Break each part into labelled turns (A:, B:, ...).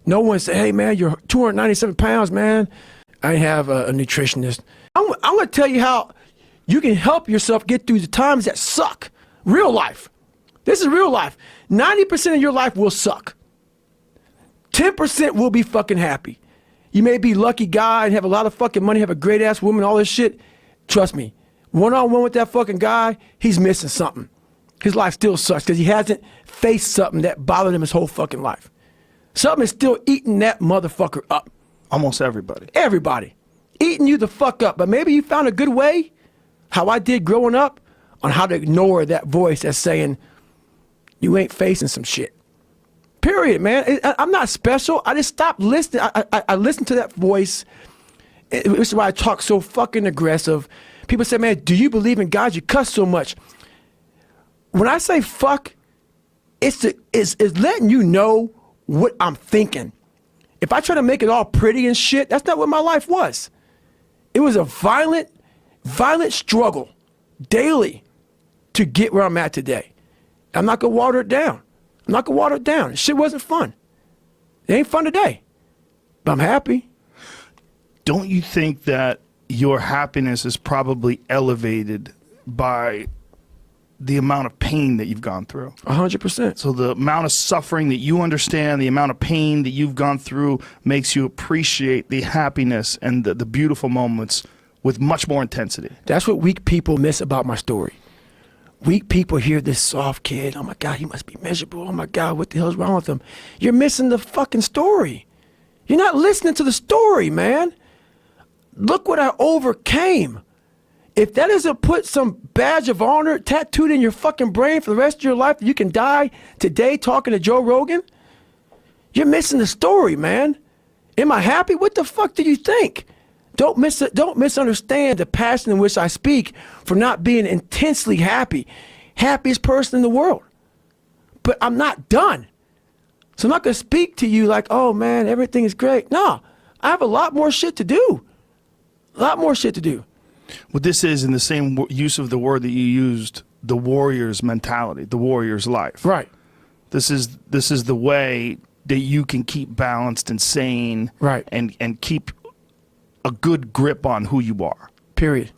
A: No one say, hey man, you're 297 pounds, man. I have a nutritionist. I'm gonna tell you how you can help yourself get through the times that suck. Real life. This is real life. 90% of your life will suck. 10% will be fucking happy. You may be a lucky guy and have a lot of fucking money, have a great ass woman, all this shit. Trust me, one-on-one with that fucking guy, he's missing something. His life still sucks because he hasn't faced something that bothered him his whole fucking life. Something is still eating that motherfucker up.
B: Almost everybody.
A: Everybody. Eating you the fuck up. But maybe you found a good way, how I did growing up, on how to ignore that voice that's saying, you ain't facing some shit. Period, man. I'm not special. I just stopped listening. I listened to that voice. This is why I talk so fucking aggressive. People say, man, do you believe in God? You cuss so much. When I say fuck, it's letting you know what I'm thinking. If I try to make it all pretty and shit, that's not what my life was. It was a violent struggle daily to get where I'm at today. I'm not gonna water it down. I'm not gonna water it down. Shit wasn't fun. It ain't fun today, but I'm happy.
B: Don't you think that your happiness is probably elevated by the amount of pain that you've gone through?
A: 100%.
B: So the amount of suffering that you understand, the amount of pain that you've gone through makes you appreciate the happiness and the beautiful moments with much more intensity.
A: That's what weak people miss about my story. Weak people hear this soft kid, oh my God, he must be miserable. Oh my God, what the hell's wrong with him? You're missing the fucking story. You're not listening to the story, man. Look what I overcame. If that doesn't put some badge of honor tattooed in your fucking brain for the rest of your life, you can die today talking to Joe Rogan, you're missing the story, man. Am I happy? What the fuck do you think? Don't misunderstand the passion in which I speak for not being intensely happy. Happiest person in the world. But I'm not done. So I'm not going to speak to you like, oh man, everything is great. No, I have a lot more shit to do. A lot more shit to do.
B: What this is, in the same use of the word that you used, the warrior's mentality, the warrior's life.
A: Right.
B: This is the way that you can keep balanced and sane,
A: right,
B: and keep a good grip on who you are.
A: Period.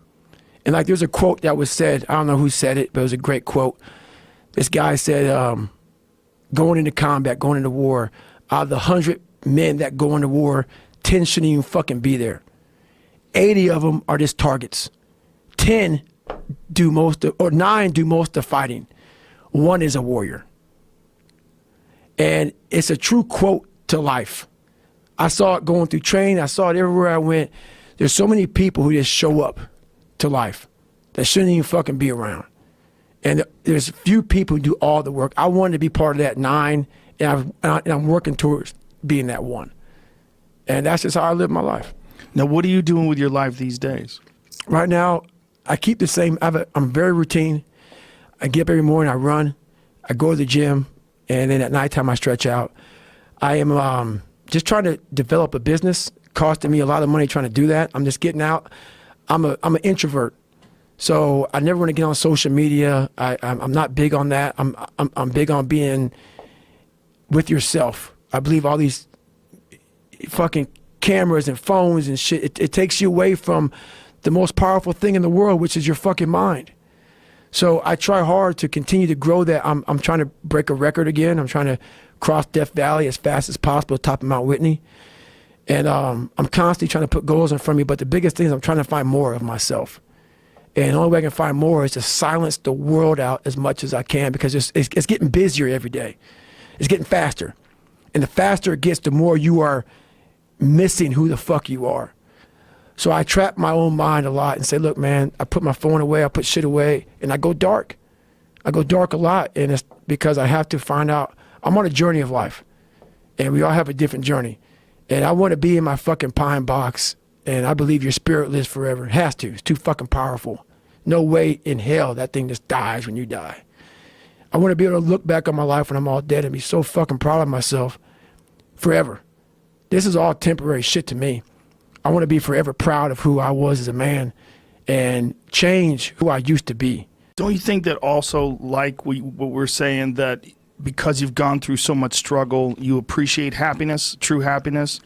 A: And like there's a quote that was said, I don't know who said it, but it was a great quote. This guy said, going into combat, going into war, out of the 100 men that go into war, 10 shouldn't even fucking be there. 80 of them are just targets. 10 do most of, or 9 do most of fighting. 1 is a warrior. And it's a true quote to life. I saw it going through training. I saw it everywhere I went. There's so many people who just show up to life that shouldn't even fucking be around. And there's few people who do all the work. I wanted to be part of that 9, and I'm working towards being that 1. And that's just how I live my life.
B: Now, what are you doing with your life these days?
A: Right now, I keep the same. I'm very routine. I get up every morning, I run, I go to the gym, and then at nighttime I stretch out. I am just trying to develop a business, costing me a lot of money trying to do that. I'm just getting out. I'm an introvert, so I never want to get on social media. I'm not big on that. I'm big on being with yourself. I believe all these fucking cameras and phones and shit, it takes you away from the most powerful thing in the world, which is your fucking mind. So I try hard to continue to grow that. I'm trying to break a record again. I'm trying to cross Death Valley as fast as possible, top of Mount Whitney. And I'm constantly trying to put goals in front of me, but the biggest thing is I'm trying to find more of myself. And the only way I can find more is to silence the world out as much as I can, because it's getting busier every day. It's getting faster. And the faster it gets, the more you are missing who the fuck you are. So I trap my own mind a lot and say, look, man, I put my phone away, I put shit away, and I go dark. I go dark a lot, and it's because I have to find out. I'm on a journey of life, and we all have a different journey. And I want to be in my fucking pine box, and I believe your spirit lives forever. It has to. It's too fucking powerful. No way in hell that thing just dies when you die. I want to be able to look back on my life when I'm all dead and be so fucking proud of myself forever. This is all temporary shit to me. I want to be forever proud of who I was as a man and change who I used to be.
B: Don't you think that also, like what we're saying, that because you've gone through so much struggle, you appreciate happiness, true happiness?